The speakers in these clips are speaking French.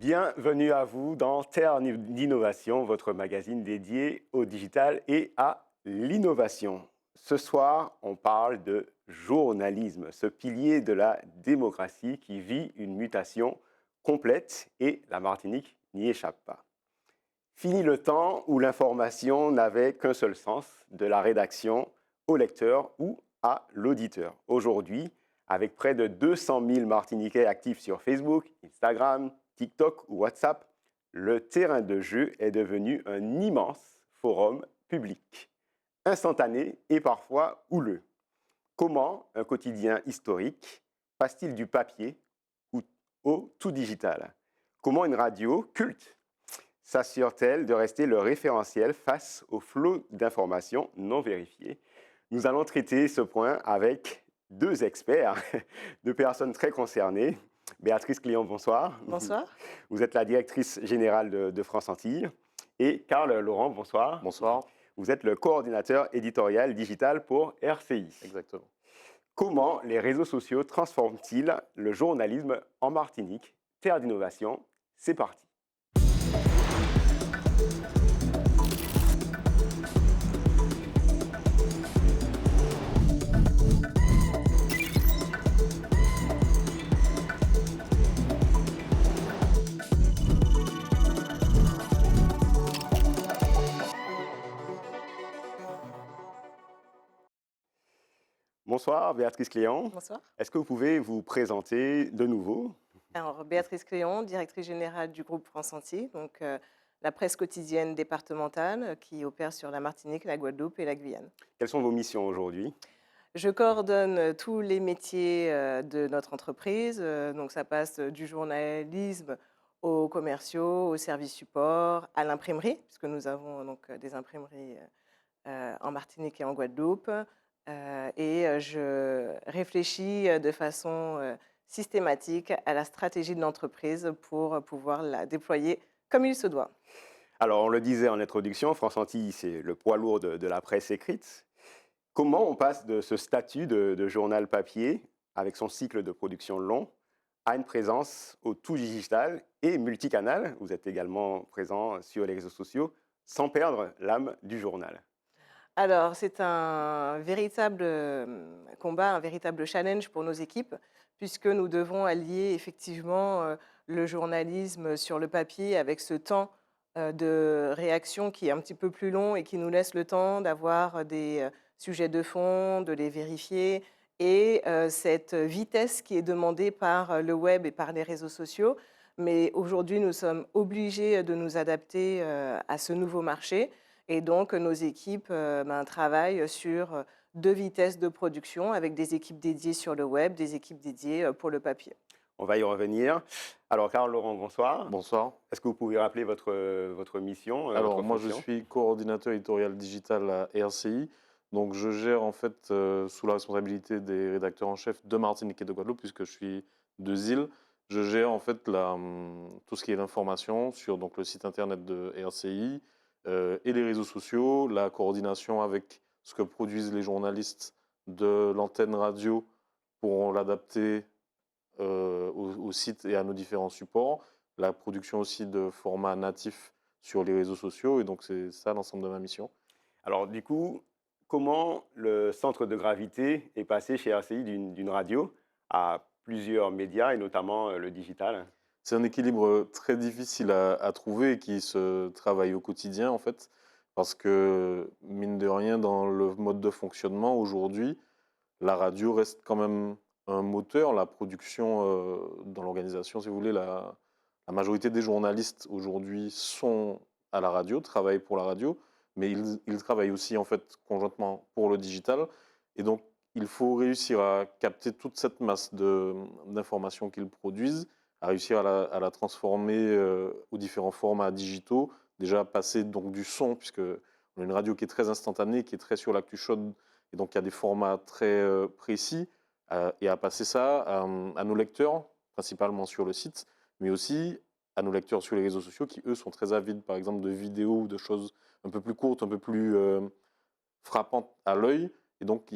Bienvenue à vous dans Terre d'innovation, votre magazine dédié au digital et à l'innovation. Ce soir, on parle de journalisme, ce pilier de la démocratie qui vit une mutation complète et la Martinique n'y échappe pas. Fini le temps où l'information n'avait qu'un seul sens, de la rédaction au lecteur ou à l'auditeur. Aujourd'hui, avec près de 200 000 Martiniquais actifs sur Facebook, Instagram, TikTok ou WhatsApp, le terrain de jeu est devenu un immense forum public, instantané et parfois houleux. Comment un quotidien historique passe-t-il du papier au tout digital? Comment une radio culte s'assure-t-elle de rester le référentiel face au flot d'informations non vérifiées? Nous allons traiter ce point avec deux experts, deux personnes très concernées. Béatrice Cléon, bonsoir. Bonsoir. Vous êtes la directrice générale de France Antilles. Et Karl Laurent, bonsoir. Bonsoir. Vous êtes le coordinateur éditorial digital pour RCI. Exactement. Comment les réseaux sociaux transforment-ils le journalisme en Martinique? Terre d'innovation, c'est parti. Bonsoir, Béatrice Cléon. Bonsoir. Est-ce que vous pouvez vous présenter de nouveau? Alors, Béatrice Cléon, directrice générale du groupe France Antilles, donc la presse quotidienne départementale qui opère sur la Martinique, la Guadeloupe et la Guyane. Quelles sont vos missions aujourd'hui? Je coordonne tous les métiers de notre entreprise, donc ça passe du journalisme aux commerciaux, aux services support, à l'imprimerie, puisque nous avons donc des imprimeries en Martinique et en Guadeloupe. Et je réfléchis de façon systématique à la stratégie de l'entreprise pour pouvoir la déployer comme il se doit. Alors, on le disait en introduction, France Antilles, c'est le poids lourd de la presse écrite. Comment on passe de ce statut de journal papier, avec son cycle de production long, à une présence au tout digital et multicanal? Vous êtes également présent sur les réseaux sociaux, sans perdre l'âme du journal. Alors, c'est un véritable combat, un véritable challenge pour nos équipes, puisque nous devons allier effectivement le journalisme sur le papier avec ce temps de réaction qui est un petit peu plus long et qui nous laisse le temps d'avoir des sujets de fond, de les vérifier, et cette vitesse qui est demandée par le web et par les réseaux sociaux. Mais aujourd'hui, nous sommes obligés de nous adapter à ce nouveau marché. Et donc, nos équipes travaillent sur deux vitesses de production avec des équipes dédiées sur le web, des équipes dédiées pour le papier. On va y revenir. Alors, Karl Laurent, bonsoir. Bonsoir. Est-ce que vous pouvez rappeler votre mission? Alors, votre moi, fonction? je suis coordinateur éditorial digital à RCI. Donc, je gère en fait sous la responsabilité des rédacteurs en chef de Martinique et de Guadeloupe, puisque je suis deux îles. Je gère en fait tout ce qui est l'information sur donc, le site internet de RCI et les réseaux sociaux, la coordination avec ce que produisent les journalistes de l'antenne radio pour l'adapter au site et à nos différents supports, la production aussi de formats natifs sur les réseaux sociaux, et donc c'est ça l'ensemble de ma mission. Alors, du coup, comment le centre de gravité est passé chez RCI d'une radio à plusieurs médias, et notamment le digital? C'est un équilibre très difficile à trouver et qui se travaille au quotidien, en fait, parce que, mine de rien, dans le mode de fonctionnement, aujourd'hui, la radio reste quand même un moteur. La production dans l'organisation, si vous voulez, la majorité des journalistes aujourd'hui sont à la radio, travaillent pour la radio, mais ils travaillent aussi, en fait, conjointement pour le digital. Et donc, il faut réussir à capter toute cette masse d'informations qu'ils produisent, à réussir à la transformer aux différents formats digitaux. Déjà passer donc du son, puisque on a une radio qui est très instantanée, qui est très sur l'actu chaude, et donc il y a des formats très précis, et à passer ça à nos lecteurs, principalement sur le site, mais aussi à nos lecteurs sur les réseaux sociaux, qui eux sont très avides, par exemple, de vidéos ou de choses un peu plus courtes, un peu plus frappantes à l'œil. Et donc,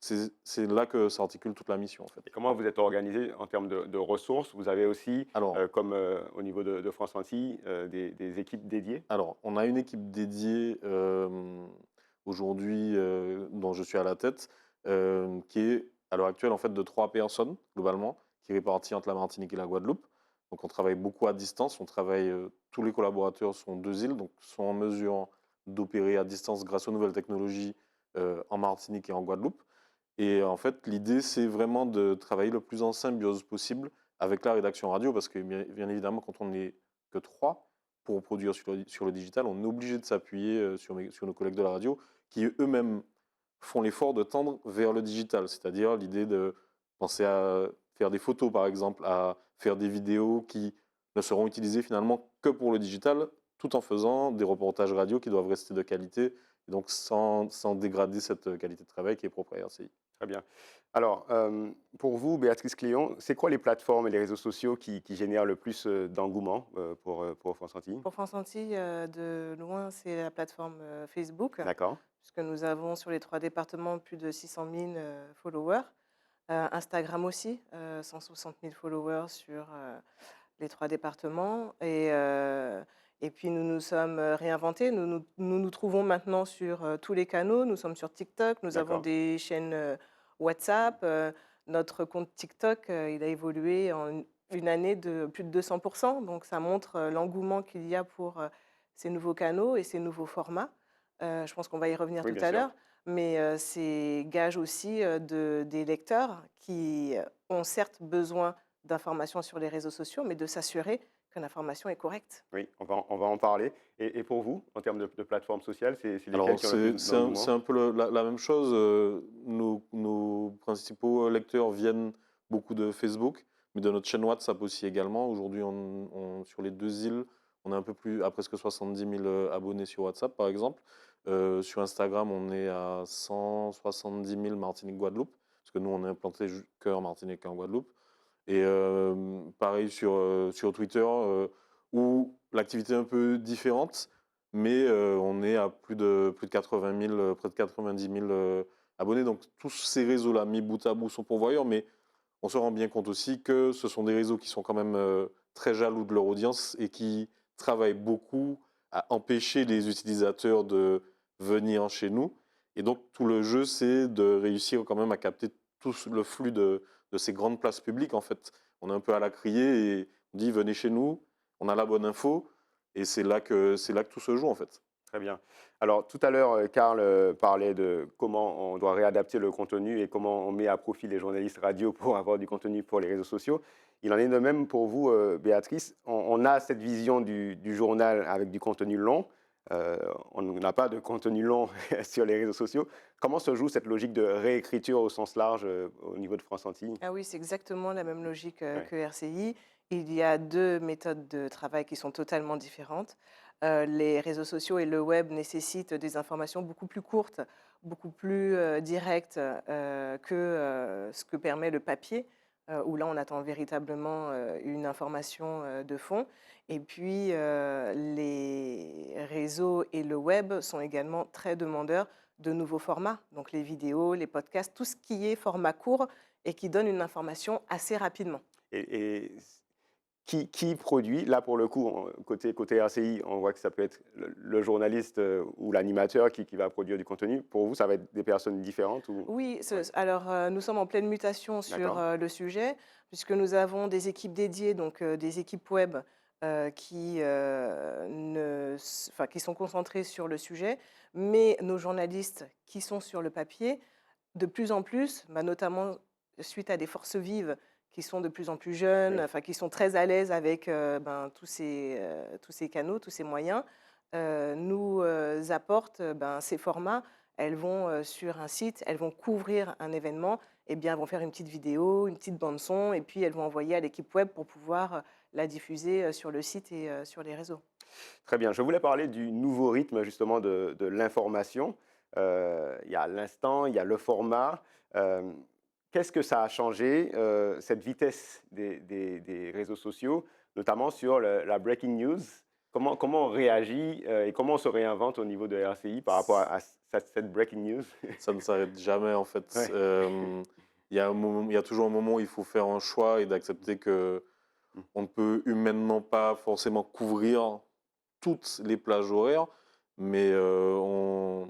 c'est là que s'articule toute la mission, en fait. Et comment vous êtes organisé en termes de ressources? Vous avez aussi, Alors, comme au niveau de France Antilles, des équipes dédiées? alors, on a une équipe dédiée aujourd'hui dont je suis à la tête, qui est à l'heure actuelle en fait de 3 personnes globalement, qui est répartie entre la Martinique et la Guadeloupe. Donc on travaille beaucoup à distance. Tous les collaborateurs sont 2 îles, donc sont en mesure d'opérer à distance grâce aux nouvelles technologies en Martinique et en Guadeloupe. Et en fait, l'idée, c'est vraiment de travailler le plus en symbiose possible avec la rédaction radio, parce que bien évidemment, quand on n'est que 3 pour produire sur le digital, on est obligé de s'appuyer sur nos collègues de la radio, qui eux-mêmes font l'effort de tendre vers le digital, c'est-à-dire l'idée de penser à faire des photos, par exemple, à faire des vidéos qui ne seront utilisées finalement que pour le digital, tout en faisant des reportages radio qui doivent rester de qualité, et donc sans dégrader cette qualité de travail qui est propre à RCI. Très bien. Alors, pour vous, Béatrice Cléon, c'est quoi les plateformes et les réseaux sociaux qui génèrent le plus d'engouement pour France Antilles? Pour France Antilles, de loin, c'est la plateforme Facebook, D'accord, puisque nous avons sur les 3 départements plus de 600 000 followers. Instagram aussi, 160 000 followers sur les 3 départements. Et puis nous nous sommes réinventés. Nous trouvons maintenant sur tous les canaux. Nous sommes sur TikTok, nous avons d'accord. des chaînes WhatsApp. Notre compte TikTok, il a évolué en une année de plus de 200%. Donc ça montre l'engouement qu'il y a pour ces nouveaux canaux et ces nouveaux formats. Je pense qu'on va y revenir Oui, tout bien à sûr. l'heure. Mais c'est gage aussi des lecteurs qui ont certes besoin d'informations sur les réseaux sociaux, mais de s'assurer que l'information est correcte. Oui, on va en parler. Et pour vous, en termes de plateformes sociales, c'est lesquelles Alors, qui ont le plus c'est d'engouement? un peu la même chose. Nos principaux lecteurs viennent beaucoup de Facebook, mais de notre chaîne WhatsApp aussi également. Aujourd'hui, sur les 2 îles, on est un peu plus à presque 70 000 abonnés sur WhatsApp, par exemple. Sur Instagram, on est à 170 000 Martinique-Guadeloupe, parce que nous, on est implanté cœur Martinique en Guadeloupe. Et pareil sur Twitter, où l'activité est un peu différente, mais on est à plus de 80 000, près de 90 000 abonnés. Donc tous ces réseaux-là, mis bout à bout, sont pourvoyeurs, mais on se rend bien compte aussi que ce sont des réseaux qui sont quand même très jaloux de leur audience et qui travaillent beaucoup à empêcher les utilisateurs de venir chez nous. Et donc tout le jeu, c'est de réussir quand même à capter tout le flux de ces grandes places publiques, en fait. On est un peu à la criée et on dit venez chez nous, on a la bonne info, et c'est là que tout se joue, en fait. Très bien. Alors, tout à l'heure, Karl parlait de comment on doit réadapter le contenu et comment on met à profit les journalistes radio pour avoir du contenu pour les réseaux sociaux. Il en est de même pour vous, Béatrice. On a cette vision du journal avec du contenu long. On n'a pas de contenu long sur les réseaux sociaux. Comment se joue cette logique de réécriture au sens large au niveau de France Antilles? Ah oui, c'est exactement la même logique Ouais, que RCI. Il y a 2 méthodes de travail qui sont totalement différentes. Les réseaux sociaux et le web nécessitent des informations beaucoup plus courtes, beaucoup plus directes que ce que permet le papier, où là on attend véritablement une information de fond. Et puis les réseaux et le web sont également très demandeurs de nouveaux formats, donc les vidéos, les podcasts, tout ce qui est format court et qui donne une information assez rapidement. et qui produit, là pour le coup, côté RCI, on voit que ça peut être le journaliste ou l'animateur qui va produire du contenu. Pour vous, ça va être des personnes différentes ou... Oui, Ouais, alors nous sommes en pleine mutation sur d'accord, le sujet, puisque nous avons des équipes dédiées, donc des équipes web qui sont concentrées sur le sujet, mais nos journalistes qui sont sur le papier, de plus en plus, notamment suite à des forces vives qui sont de plus en plus jeunes, oui. enfin, qui sont très à l'aise avec tous ces canaux, tous ces moyens, nous apportent ces formats. Elles vont sur un site, elles vont couvrir un événement, et bien, elles vont faire une petite vidéo, une petite bande son, et puis elles vont envoyer à l'équipe web pour pouvoir la diffuser sur le site et sur les réseaux. Très bien. Je voulais parler du nouveau rythme justement de l'information. Il y a l'instant, il y a le format. Euh, Qu'est-ce que ça a changé, cette vitesse des réseaux sociaux, notamment sur la breaking news? Comment on réagit et comment on se réinvente au niveau de RCI par rapport à cette breaking news? Ça ne s'arrête jamais en fait. Ouais. Il y a toujours un moment où il faut faire un choix et d'accepter que Mm. on ne peut humainement pas forcément couvrir toutes les plages horaires, mais on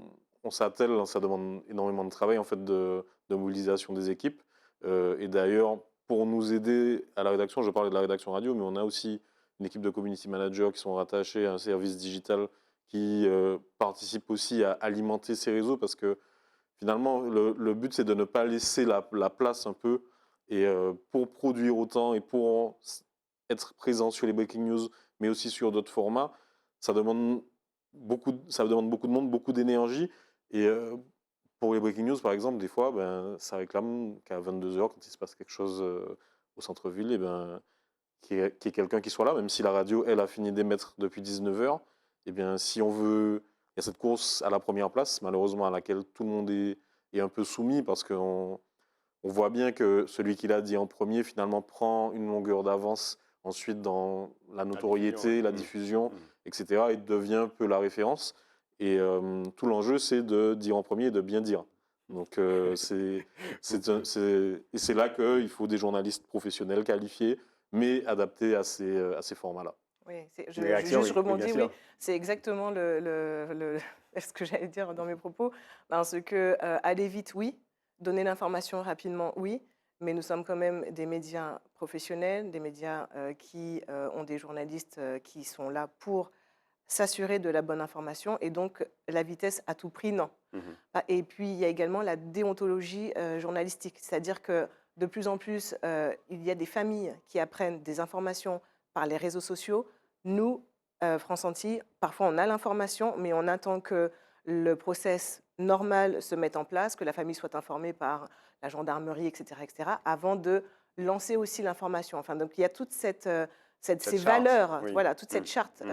s'attelle, ça demande énormément de travail en fait de mobilisation des équipes. Et d'ailleurs, pour nous aider à la rédaction, je parlais de la rédaction radio, mais on a aussi une équipe de community managers qui sont rattachés à un service digital qui participe aussi à alimenter ces réseaux parce que finalement, le but, c'est de ne pas laisser la place un peu. Et pour produire autant et pour être présent sur les breaking news, mais aussi sur d'autres formats, ça demande ça demande beaucoup de monde, beaucoup d'énergie. Et pour les breaking news, par exemple, des fois, ben, ça réclame qu'à 22h, quand il se passe quelque chose au centre-ville, et ben, qu'il y ait quelqu'un qui soit là, même si la radio, elle, a fini d'émettre depuis 19h. Et bien, si on veut... Il y a cette course à la première place, malheureusement, à laquelle tout le monde est un peu soumis, parce qu'on on voit bien que celui qui l'a dit en premier, finalement, prend une longueur d'avance ensuite dans la notoriété, la diffusion, etc., et devient un peu la référence. Et tout l'enjeu, c'est de dire en premier et de bien dire. Donc, et c'est là qu'il faut des journalistes professionnels qualifiés, mais adaptés à ces formats-là. Oui, Une réaction, juste oui, oui, bien rebondir, oui, sûr. c'est exactement ce que j'allais dire dans mes propos, parce que aller vite, oui, donner l'information rapidement, oui, mais nous sommes quand même des médias professionnels, des médias qui ont des journalistes qui sont là pour s'assurer de la bonne information, et donc la vitesse à tout prix, non. Mhm. Et puis, il y a également la déontologie journalistique, c'est-à-dire que de plus en plus, il y a des familles qui apprennent des informations par les réseaux sociaux. Nous, France Antilles, parfois on a l'information, mais on attend que le process normal se mette en place, que la famille soit informée par la gendarmerie, etc., avant de lancer aussi l'information. Enfin, donc il y a toute ces Cette charte, valeurs, oui. voilà, toute cette Mm. charte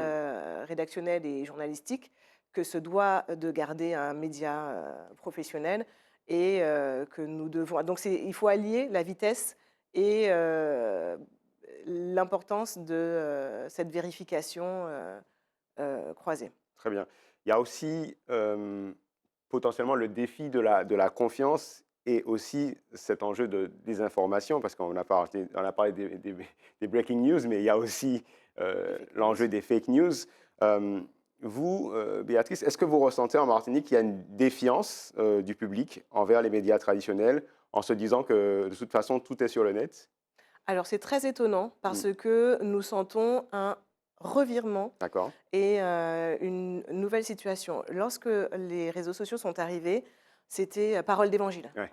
rédactionnelle et journalistique que se doit de garder un média professionnel, et que nous devons. Donc il faut allier la vitesse et l'importance de cette vérification croisée. Très bien. Il y a aussi potentiellement le défi de la confiance et aussi cet enjeu de désinformation, parce on a parlé des breaking news, mais il y a aussi l'enjeu des fake news. Euh, Vous, Béatrice, est-ce que vous ressentez en Martinique qu'il y a une défiance du public envers les médias traditionnels en se disant que de toute façon, tout est sur le net? Alors c'est très étonnant Mm. parce que nous sentons un revirement D'accord. et une nouvelle situation. Lorsque les réseaux sociaux sont arrivés, c'était parole d'évangile. Ouais.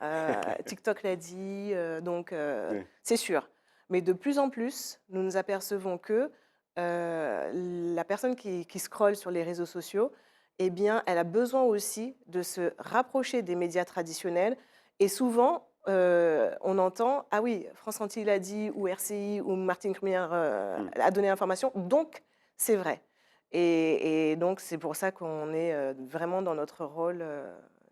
TikTok l'a dit, donc Ouais. c'est sûr. Mais de plus en plus, nous nous apercevons que la personne qui scrolle sur les réseaux sociaux, eh bien, elle a besoin aussi de se rapprocher des médias traditionnels. Et souvent, on entend, ah oui, France Antilles l'a dit, ou RCI, ou Martine Cremière Mm. a donné l'information, donc c'est vrai. Et donc, c'est pour ça qu'on est vraiment dans notre rôle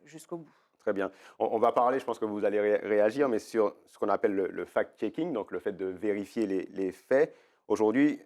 jusqu'au bout. Très bien. On va parler, je pense que vous allez réagir, mais sur ce qu'on appelle le fact-checking, donc le fait de vérifier les faits. Aujourd'hui,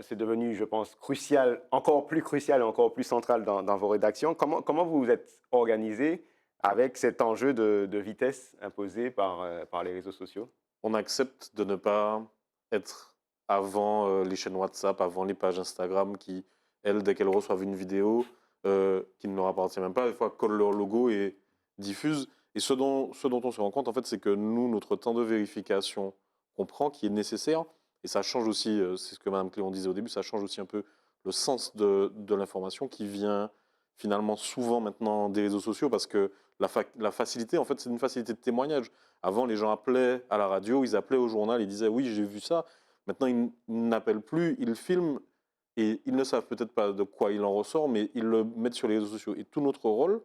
c'est devenu, je pense, crucial, encore plus crucial et encore plus central dans vos rédactions. Comment vous vous êtes organisé avec cet enjeu de vitesse imposé par les réseaux sociaux? On accepte de ne pas être avant les chaînes WhatsApp, avant les pages Instagram qui, elles, dès qu'elles reçoivent une vidéo qui ne leur appartient même pas, des fois collent leur logo et diffusent. Et ce dont on se rend compte, en fait, c'est que nous, notre temps de vérification qu'on prend, qui est nécessaire, et ça change aussi, c'est ce que Mme Cléon disait au début, ça change aussi un peu le sens de l'information qui vient finalement souvent maintenant des réseaux sociaux parce que la facilité, en fait, c'est une facilité de témoignage. Avant, les gens appelaient à la radio, ils appelaient au journal, ils disaient oui, j'ai vu ça. Maintenant, ils n'appellent plus, ils filment et ils ne savent peut-être pas de quoi il en ressort, mais ils le mettent sur les réseaux sociaux. Et tout notre rôle,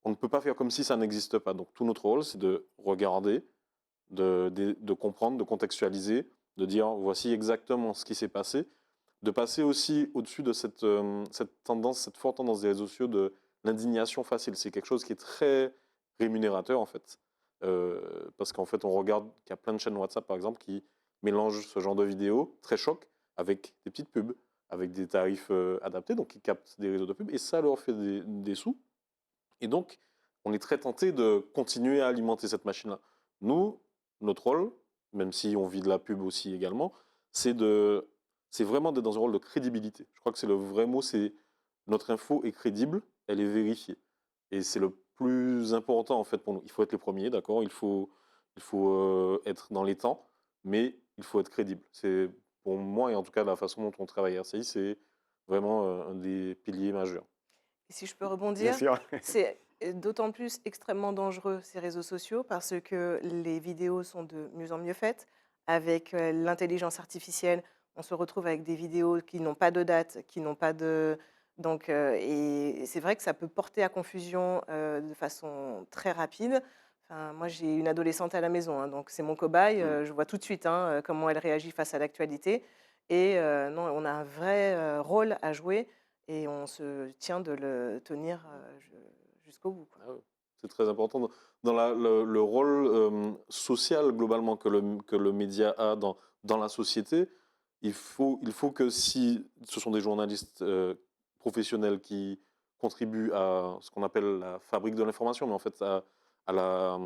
on ne peut pas faire comme si ça n'existe pas. Donc tout notre rôle, c'est de regarder, de comprendre, de contextualiser, de dire voici exactement ce qui s'est passé, de passer aussi au-dessus de cette tendance, cette forte tendance des réseaux sociaux de l'indignation facile. C'est quelque chose qui est très rémunérateur en fait. Parce qu'en fait, on regarde qu'il y a plein de chaînes WhatsApp, par exemple, qui mélangent ce genre de vidéos très choc avec des petites pubs, avec des tarifs adaptés, donc qui captent des réseaux de pubs, et ça leur fait des sous. Et donc, on est très tenté de continuer à alimenter cette machine-là. Nous, notre rôle, même si on vit de la pub aussi également, c'est vraiment d'être dans un rôle de crédibilité. Je crois que c'est le vrai mot, c'est notre info est crédible, elle est vérifiée. Et c'est le plus important en fait pour nous. Il faut être les premiers, d'accord, il faut être dans les temps, mais il faut être crédible. C'est pour moi, et en tout cas la façon dont on travaille à RCI, c'est vraiment un des piliers majeurs. Et si je peux Bien rebondir, sûr. c'est d'autant plus extrêmement dangereux ces réseaux sociaux parce que les vidéos sont de mieux en mieux faites. Avec l'intelligence artificielle, on se retrouve avec des vidéos qui n'ont pas de date, qui n'ont pas de... Donc, et c'est vrai que ça peut porter à confusion de façon très rapide. Enfin, moi, j'ai une adolescente à la maison, hein, donc c'est mon cobaye. Mm. Je vois tout de suite hein, comment elle réagit face à l'actualité. Et non, on a un vrai rôle à jouer et on se tient de le tenir jusqu'au bout, quoi. Ah ouais, c'est très important. Dans le rôle social globalement que le média a dans la société, il faut que si ce sont des journalistes professionnels qui contribuent à ce qu'on appelle la fabrique de l'information, mais en fait à la,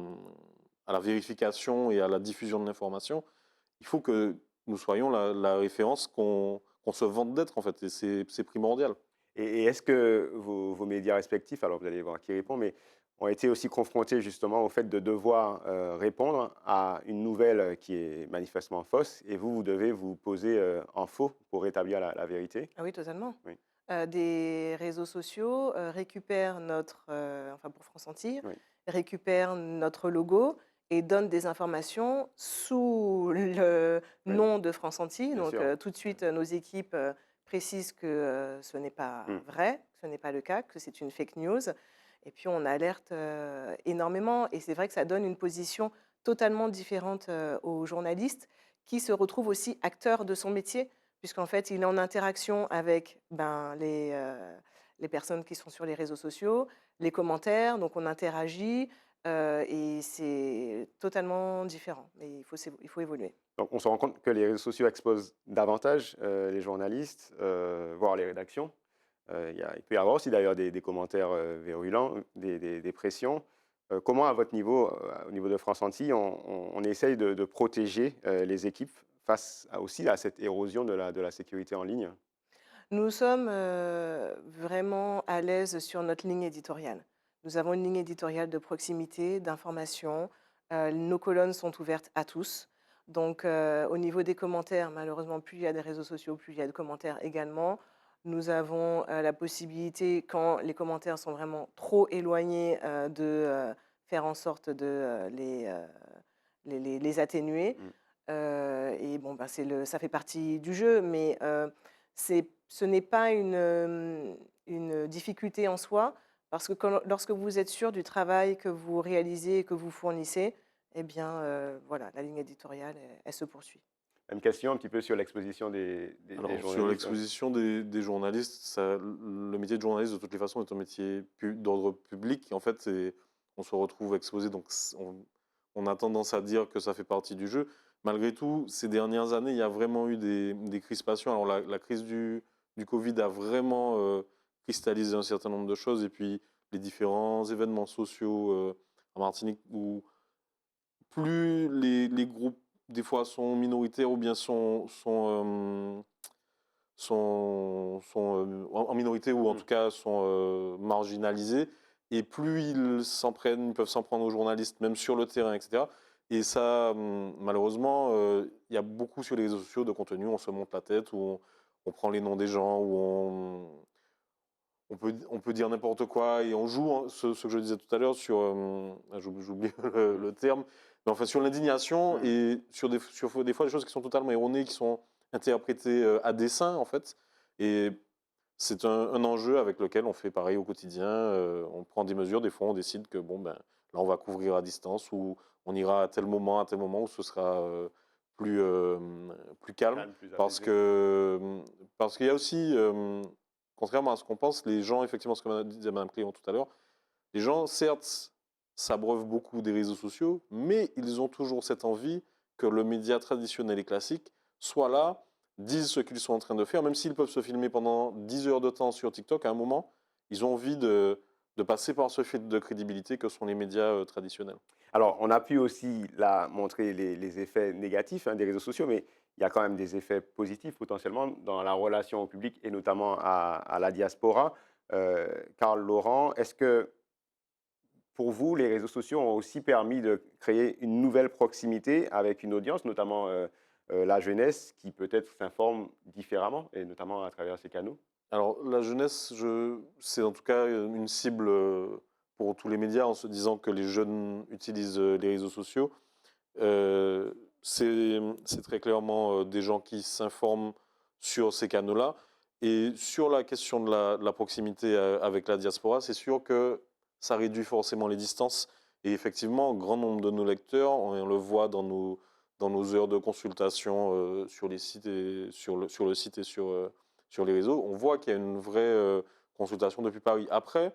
à la vérification et à la diffusion de l'information, il faut que nous soyons la référence qu'on se vante d'être en fait, et c'est primordial. Et est-ce que vos médias respectifs, alors vous allez voir qui répond, mais ont été aussi confrontés justement au fait de devoir répondre à une nouvelle qui est manifestement fausse et vous devez vous poser en faux pour rétablir la vérité? Ah oui, totalement. Oui, Des réseaux sociaux récupèrent notre, enfin pour France Antilles, oui, récupèrent notre logo et donnent des informations sous le oui, nom de France Antilles. bien Donc sûr. tout de suite, nos équipes précisent que ce n'est pas Mm. vrai, que ce n'est pas le cas, que c'est une fake news. Et puis on alerte énormément. Et c'est vrai que ça donne une position totalement différente aux journalistes qui se retrouvent aussi acteurs de son métier puisqu'en fait, il est en interaction avec ben, les personnes qui sont sur les réseaux sociaux, les commentaires, donc on interagit et c'est totalement différent. Mais il faut évoluer. Donc on se rend compte que les réseaux sociaux exposent davantage les journalistes, voire les rédactions. Il peut y avoir aussi d'ailleurs des commentaires virulents, des pressions. Comment, à votre niveau, au niveau de France Antilles, on essaye de protéger les équipes face aussi à cette érosion de la sécurité en ligne? Nous sommes vraiment à l'aise sur notre ligne éditoriale. Nous avons une ligne éditoriale de proximité, d'information. Nos colonnes sont ouvertes à tous. Donc, au niveau des commentaires, malheureusement, plus il y a des réseaux sociaux, plus il y a de commentaires également. Nous avons la possibilité, quand les commentaires sont vraiment trop éloignés, de faire en sorte de les atténuer. Mm. Et bon, ben, ça fait partie du jeu, mais ce n'est pas une difficulté en soi, parce que lorsque vous êtes sûr du travail que vous réalisez et que vous fournissez, eh bien, voilà, la ligne éditoriale, elle se poursuit. Une question un petit peu sur l'exposition des Alors, sur journalistes. l'exposition des journalistes, le métier de journaliste, de toutes les façons, est un métier d'ordre public. En fait, on se retrouve exposé, donc on a tendance à dire que ça fait partie du jeu. Malgré tout, ces dernières années, il y a vraiment eu des crispations. Alors, la crise du Covid a vraiment cristallisé un certain nombre de choses. Et puis, les différents événements sociaux en Martinique, où plus les groupes, des fois, sont minoritaires ou bien sont en minorité ou en Mm. tout cas sont marginalisés. Et plus ils peuvent s'en prendre aux journalistes, même sur le terrain, etc. Et ça, malheureusement, il y a beaucoup sur les réseaux sociaux de contenu, on se monte la tête, où on prend les noms des gens, où on peut dire n'importe quoi et on joue, hein, ce que je disais tout à l'heure sur, j'oublie le terme, mais enfin sur l'indignation Mm. et sur des fois des choses qui sont totalement erronées, qui sont interprétées à dessein en fait. Et c'est un enjeu avec lequel on fait pareil au quotidien. On prend des mesures, des fois on décide que bon ben là on va couvrir à distance ou on ira à tel moment où ce sera plus, plus calme Calme, plus parce apaisé. que parce qu'il y a aussi contrairement à ce qu'on pense, les gens, effectivement, ce que disait Mme Clément tout à l'heure, les gens, certes, s'abreuvent beaucoup des réseaux sociaux, mais ils ont toujours cette envie que le média traditionnel et classique soit là, disent ce qu'ils sont en train de faire, même s'ils peuvent se filmer pendant 10 heures de temps sur TikTok, à un moment, ils ont envie de passer par ce filtre de crédibilité que sont les médias traditionnels. Alors, on a pu aussi là montrer les effets négatifs des réseaux sociaux, mais il y a quand même des effets positifs potentiellement dans la relation au public et notamment à la diaspora. Karl Laurent, est-ce que pour vous, les réseaux sociaux ont aussi permis de créer une nouvelle proximité avec une audience, notamment la jeunesse, qui peut-être s'informe différemment, et notamment à travers ces canaux? Alors, la jeunesse, c'est en tout cas une cible pour tous les médias en se disant que les jeunes utilisent les réseaux sociaux. C'est très clairement des gens qui s'informent sur ces canaux-là. Et sur la question de la proximité avec la diaspora, c'est sûr que ça réduit forcément les distances. Et effectivement, un grand nombre de nos lecteurs, on le voit dans nos heures de consultation sur les sites et sur le site et sur les réseaux, on voit qu'il y a une vraie consultation depuis Paris. Après,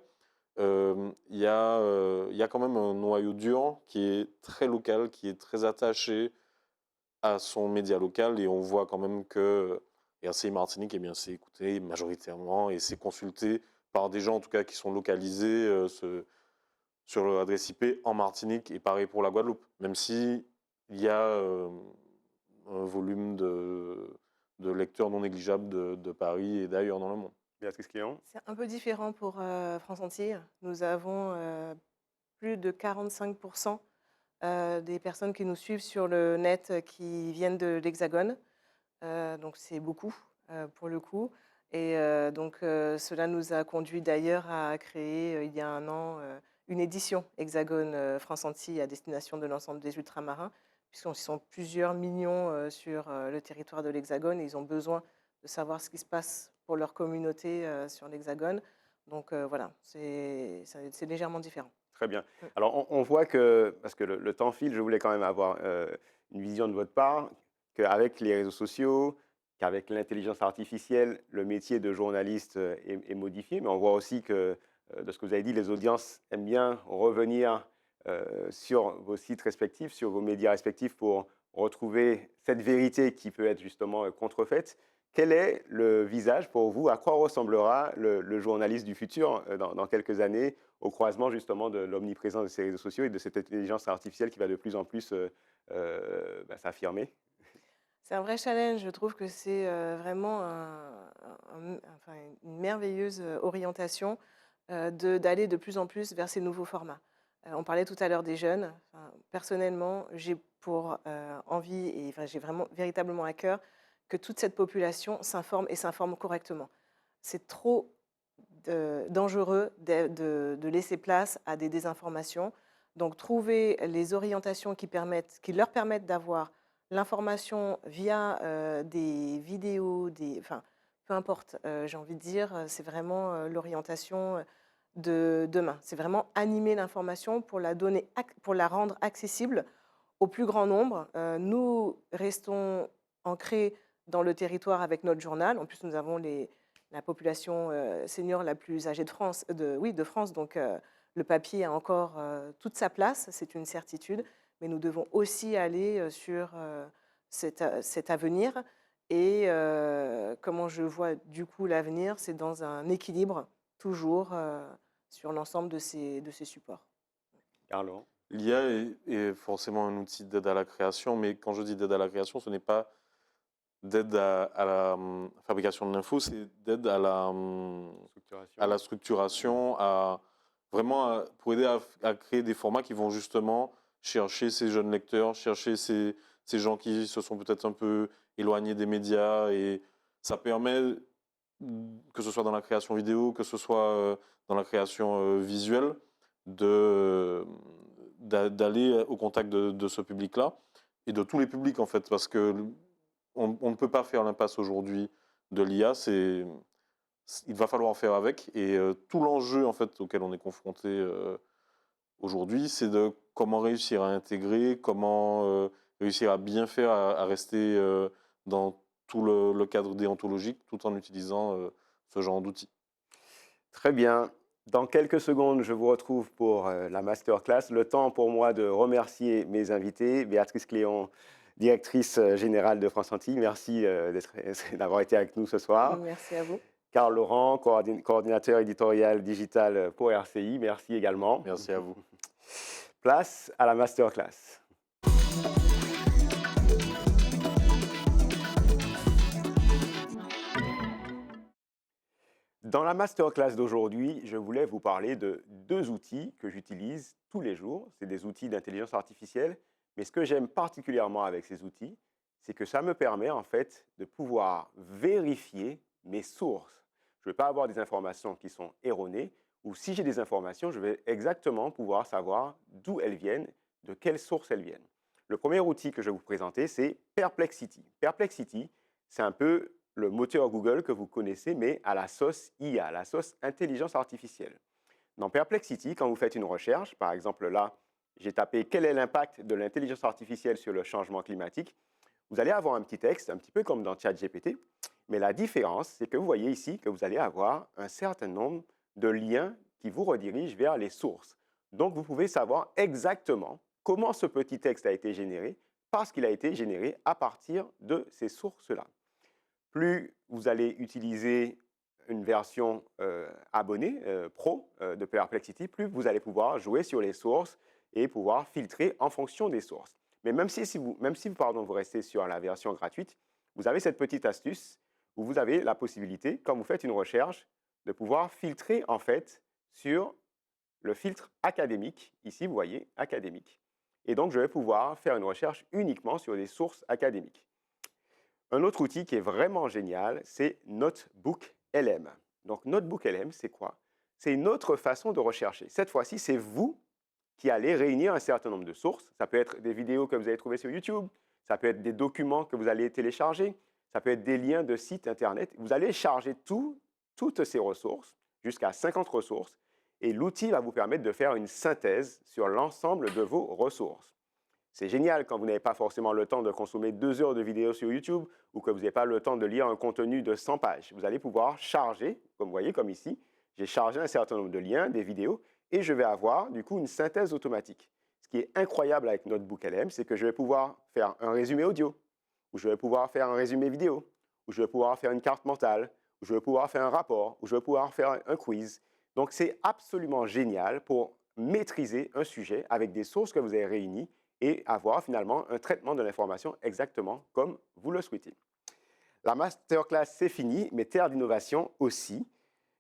il y a quand même un noyau dur qui est très local, qui est très attaché à son média local et on voit quand même que RCI Martinique, eh bien, c'est écouté majoritairement et c'est consulté par des gens en tout cas qui sont localisés sur l'adresse IP en Martinique et pareil pour la Guadeloupe, même si il y a un volume de lecteurs non négligeable de Paris et d'ailleurs dans le monde. Béatrice Cléon? C'est un peu différent pour France Antilles. Nous avons plus de 45% des personnes qui nous suivent sur le net qui viennent de l'Hexagone. Donc c'est beaucoup pour le coup. Et donc cela nous a conduit d'ailleurs à créer il y a un an une édition Hexagone France Antilles à destination de l'ensemble des ultramarins, puisqu'ils sont plusieurs millions sur le territoire de l'Hexagone et ils ont besoin de savoir ce qui se passe pour leur communauté sur l'Hexagone. Donc voilà, c'est légèrement différent. Très bien. Mm. Alors, on voit que, parce que le temps file, je voulais quand même avoir une vision de votre part, qu'avec les réseaux sociaux, qu'avec l'intelligence artificielle, le métier de journaliste est modifié, mais on voit aussi que, de ce que vous avez dit, les audiences aiment bien revenir sur vos sites respectifs, sur vos médias respectifs pour retrouver cette vérité qui peut être justement contrefaite. Quel est le visage pour vous? À quoi ressemblera le journaliste du futur dans quelques années, au croisement justement de l'omniprésence de ces réseaux sociaux et de cette intelligence artificielle qui va de plus en plus s'affirmer? C'est un vrai challenge. Je trouve que c'est vraiment enfin, une merveilleuse orientation d'aller de plus en plus vers ces nouveaux formats. On parlait tout à l'heure des jeunes. Enfin, personnellement, j'ai pour envie et enfin, j'ai vraiment véritablement à cœur que toute cette population s'informe et s'informe correctement. C'est trop dangereux de laisser place à des désinformations. Donc, trouver les orientations qui leur permettent d'avoir l'information via des vidéos, enfin, peu importe, j'ai envie de dire, c'est vraiment l'orientation de demain. C'est vraiment animer l'information pour la donner, pour la rendre accessible au plus grand nombre. Nous restons ancrés dans le territoire avec notre journal. En plus, nous avons la population senior la plus âgée de France, oui, de France. Donc, le papier a encore toute sa place, c'est une certitude. Mais nous devons aussi aller sur cet avenir. Et comment je vois du coup l'avenir, c'est dans un équilibre toujours sur l'ensemble de ces supports. Carlo? L'IA est forcément un outil d'aide à la création, mais quand je dis d'aide à la création, ce n'est pas d'aide à la fabrication de l'info, c'est d'aide à la structuration, pour aider à créer des formats qui vont justement chercher ces jeunes lecteurs, chercher ces gens qui se sont peut-être un peu éloignés des médias. Et ça permet, que ce soit dans la création vidéo, que ce soit dans la création visuelle, d'aller au contact de ce public-là et de tous les publics en fait, parce que on ne peut pas faire l'impasse aujourd'hui de l'IA, il va falloir en faire avec et tout l'enjeu en fait auquel on est confronté aujourd'hui, c'est de comment réussir à intégrer, comment réussir à bien faire, à rester dans tout le cadre déontologique tout en utilisant ce genre d'outils. Très bien. Dans quelques secondes, je vous retrouve pour la masterclass. Le temps pour moi de remercier mes invités. Béatrice Cléon, directrice générale de France Antilles, merci d'avoir été avec nous ce soir. Merci à vous. Carl Laurent, coordinateur éditorial digital pour RCI, merci également. Merci à vous. Place à la masterclass. Dans la masterclass d'aujourd'hui, je voulais vous parler de deux outils que j'utilise tous les jours. C'est des outils d'intelligence artificielle, mais ce que j'aime particulièrement avec ces outils, c'est que ça me permet en fait de pouvoir vérifier mes sources. Je ne vais pas avoir des informations qui sont erronées, ou si j'ai des informations, je vais exactement pouvoir savoir d'où elles viennent, de quelle source elles viennent. Le premier outil que je vais vous présenter, c'est Perplexity. Perplexity, c'est un peu le moteur Google que vous connaissez, mais à la sauce IA, la sauce intelligence artificielle. Dans Perplexity, quand vous faites une recherche, par exemple là, j'ai tapé quel est l'impact de l'intelligence artificielle sur le changement climatique, vous allez avoir un petit texte, un petit peu comme dans ChatGPT, mais la différence, c'est que vous voyez ici que vous allez avoir un certain nombre de liens qui vous redirigent vers les sources. Donc, vous pouvez savoir exactement comment ce petit texte a été généré, parce qu'il a été généré à partir de ces sources-là. Plus vous allez utiliser une version abonnée, pro de Perplexity, plus vous allez pouvoir jouer sur les sources et pouvoir filtrer en fonction des sources. Mais même si vous restez sur la version gratuite, vous avez cette petite astuce où vous avez la possibilité, quand vous faites une recherche, de pouvoir filtrer en fait sur le filtre académique. Ici, vous voyez, académique. Et donc, je vais pouvoir faire une recherche uniquement sur des sources académiques. Un autre outil qui est vraiment génial, c'est NotebookLM. Donc, NotebookLM, c'est quoi? C'est une autre façon de rechercher. Cette fois-ci, c'est vous qui allez réunir un certain nombre de sources. Ça peut être des vidéos que vous allez trouver sur YouTube, ça peut être des documents que vous allez télécharger, ça peut être des liens de sites Internet. Vous allez charger toutes ces ressources, jusqu'à 50 ressources, et l'outil va vous permettre de faire une synthèse sur l'ensemble de vos ressources. C'est génial quand vous n'avez pas forcément le temps de consommer 2 heures de vidéos sur YouTube ou que vous n'avez pas le temps de lire un contenu de 100 pages. Vous allez pouvoir charger, comme vous voyez, comme ici, j'ai chargé un certain nombre de liens, des vidéos, et je vais avoir du coup une synthèse automatique. Ce qui est incroyable avec NotebookLM, c'est que je vais pouvoir faire un résumé audio, ou je vais pouvoir faire un résumé vidéo, ou je vais pouvoir faire une carte mentale, ou je vais pouvoir faire un rapport, ou je vais pouvoir faire un quiz. Donc c'est absolument génial pour maîtriser un sujet avec des sources que vous avez réunies et avoir finalement un traitement de l'information exactement comme vous le souhaitez. La masterclass, c'est fini, mais Terre d'innovation aussi.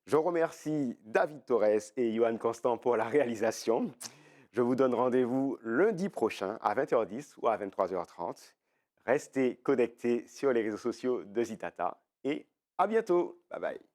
Je remercie David Torres et Johan Constant pour la réalisation. Je vous donne rendez-vous lundi prochain à 20h10 ou à 23h30. Restez connectés sur les réseaux sociaux de Zitata et à bientôt. Bye bye.